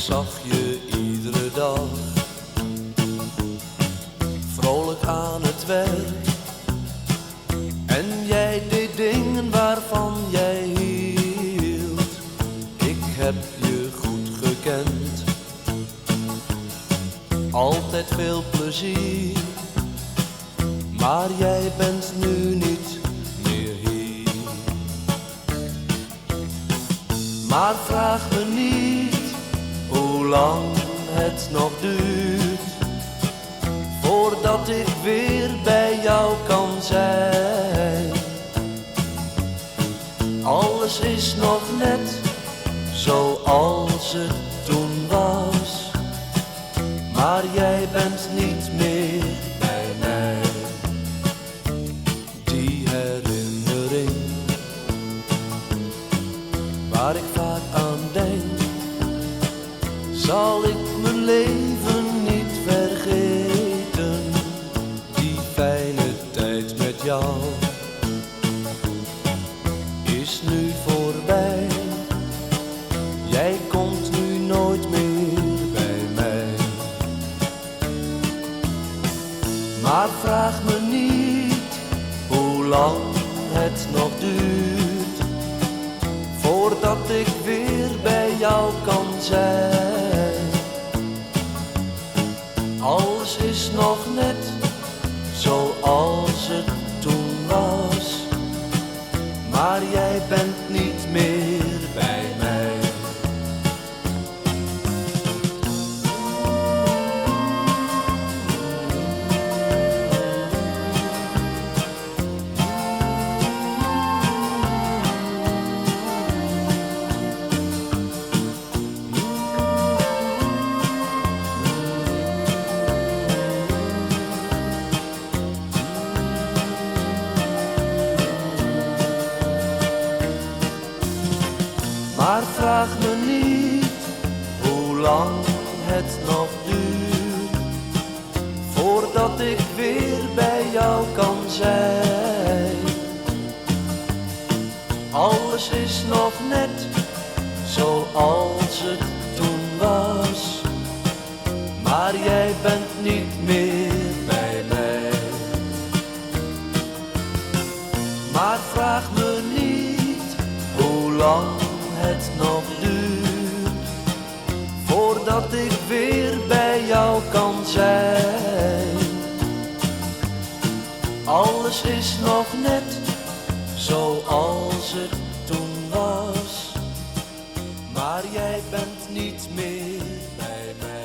zag je iedere dag vrolijk aan het werk en jij deed dingen waarvan jij hield. Ik heb je goed gekend, altijd veel plezier, maar jij bent nu niet meer hier. Maar vraag me niet hoe lang het nog duurt voordat ik weer bij jou kan zijn. Alles is nog net zoals het toen was, maar jij bent niet meer bij mij. Die herinnering waar ik vaak aan denk, zal ik mijn leven niet vergeten. Die fijne tijd met jou is nu voorbij. Jij komt nu nooit meer bij mij. Maar vraag me niet hoe lang het nog duurt voordat ik weer bij jou kan zijn. Alles is nog net zoals het toen was, maar jij bent niet meer bij mij. Maar vraag me niet hoe lang het nog duurt voordat ik weer bij jou kan zijn. Alles is nog net zoals het toen was, maar jij bent niet meer bij mij. Maar vraag me niet hoe lang het nog duurt voordat ik weer bij jou kan zijn. Alles is nog net zoals het toen was, maar jij bent niet meer bij mij.